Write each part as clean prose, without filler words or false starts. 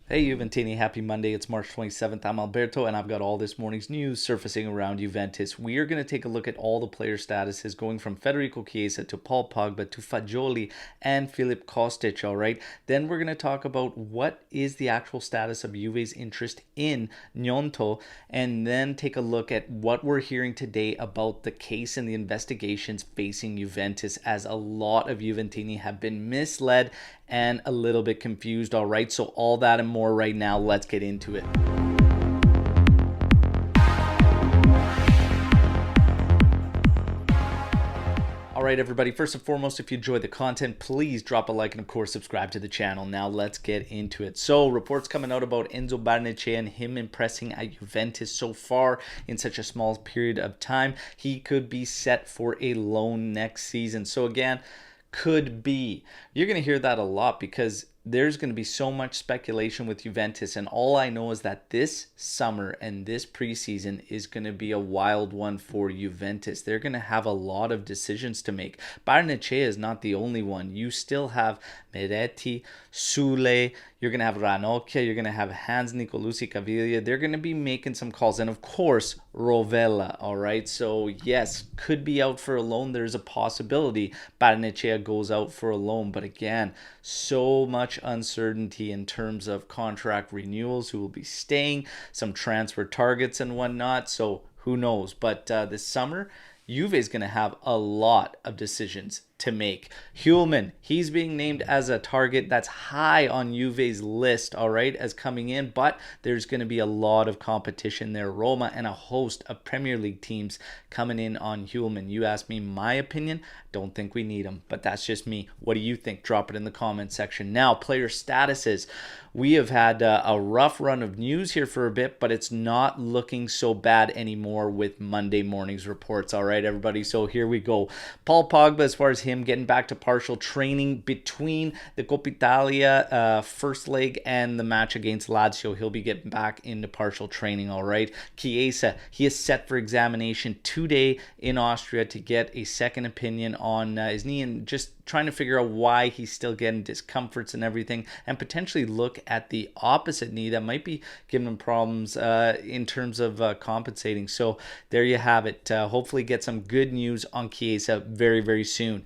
Hey Juventini, happy Monday. It's March 27th. I'm Alberto, and I've got all this morning's news surfacing around Juventus. We are going to take a look at all the player statuses going from Federico Chiesa to Paul Pogba to Fagioli and Filip Kostic, all right? Then we're going to talk about what is the actual status of Juve's interest in Gnonto, and then take a look at what we're hearing today about the case and the investigations facing Juventus, as a lot of Juventini have been misled and a little bit confused, all right? So all that and more right now. Let's get into it. All right, everybody. First and foremost, if you enjoyed the content, please drop a like and, of course, subscribe to the channel. Now, let's get into it. So, reports coming out about Enzo Barnechea and him impressing at Juventus so far in such a small period of time. He could be set for a loan next season. So, again, could be. You're going to hear that a lot because there's going to be so much speculation with Juventus, and all I know is that this summer and this preseason is going to be a wild one for Juventus. They're going to have a lot of decisions to make. Barnechea is not the only one. You still have Meretti, Sule, you're going to have Ranocchia, you're going to have Hans Nicolucci Caviglia. They're going to be making some calls, and of course, Rovella, all right? So, yes, could be out for a loan. There's a possibility Barnechea goes out for a loan, but again, so much uncertainty in terms of contract renewals, who will be staying, some transfer targets and whatnot. So who knows? But this summer, Juve is going to have a lot of decisions to make. Hulman, he's being named as a target that's high on Juve's list, all right, as coming in, but there's going to be a lot of competition there. Roma and a host of Premier League teams coming in on Hulman. You ask me my opinion, don't think we need him, but that's just me. What do you think? Drop it in the comment section. Now, player statuses. We have had a rough run of news here for a bit, but it's not looking so bad anymore with Monday morning's reports. All right, everybody. So here we go. Paul Pogba, as far as him getting back to partial training between the Coppa Italia first leg and the match against Lazio, he'll be getting back into partial training. All right. Chiesa, he is set for examination today in Austria to get a second opinion on his knee, and just trying to figure out why he's still getting discomforts and everything, and potentially look at the opposite knee that might be giving him problems in terms of compensating. So there you have it. Hopefully get some good news on Chiesa very, very soon.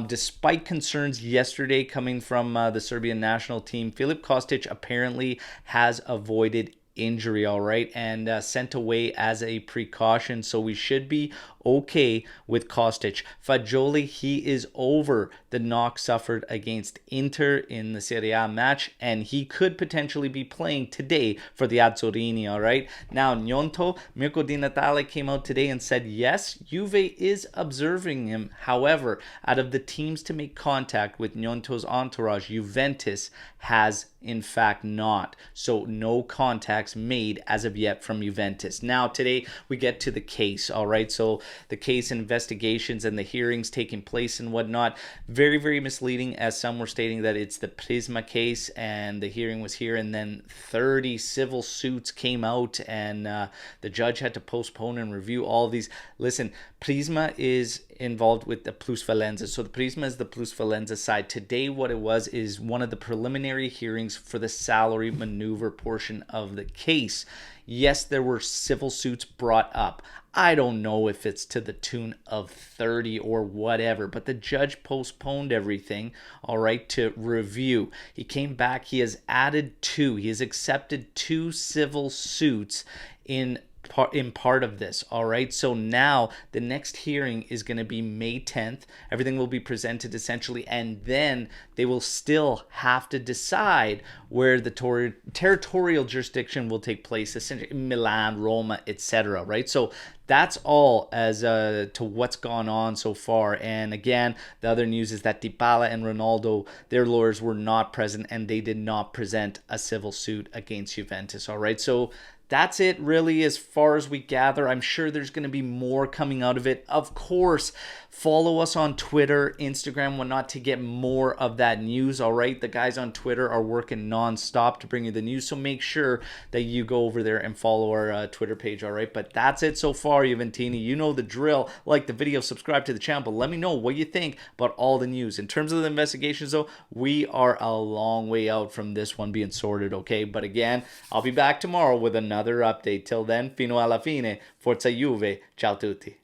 Despite concerns yesterday coming from the Serbian national team, Filip Kostic apparently has avoided injury, all right, and sent away as a precaution, so we should be okay with Kostic. Fagioli, he is over the knock suffered against Inter in the Serie A match, and he could potentially be playing today for the Azzorini, all right. Now, Gnonto, Mirko Di Natale came out today and said, yes, Juve is observing him. However, out of the teams to make contact with Gnonto's entourage, Juventus has in fact not. So no contacts made as of yet from Juventus. Now today we get to the case, all right? So the case investigations and the hearings taking place and whatnot. Very, very misleading, as some were stating that it's the Prisma case and the hearing was here, and then 30 civil suits came out, and the judge had to postpone and review all of these. Listen, Prisma is involved with the plusvalenza. So the Prisma is the plusvalenza side. Today what it was is one of the preliminary hearings for the salary maneuver portion of the case. Yes, there were civil suits brought up. I don't know if it's to the tune of 30 or whatever, but the judge postponed everything, all right, to review. He came back. He has added two. He has accepted two civil suits in part of this, all right? So now the next hearing is going to be May 10th. Everything will be presented essentially, and then they will still have to decide where the territorial jurisdiction will take place, essentially Milan, Roma, etc., right? So that's all as to what's gone on so far. And again, the other news is that Dybala and Ronaldo, their lawyers were not present, and they did not present a civil suit against Juventus, all right? So that's it really as far as we gather. I'm sure there's going to be more coming out of it. Of course, follow us on Twitter, Instagram, whatnot to get more of that news, all right? The guys on Twitter are working nonstop to bring you the news, so make sure that you go over there and follow our Twitter page, all right? But that's it so far, Juventini. You know the drill. Like the video, subscribe to the channel, but let me know what you think about all the news. In terms of the investigations, though, we are a long way out from this one being sorted, okay? But again, I'll be back tomorrow with another update. Till then, fino alla fine, forza Juve, ciao tutti.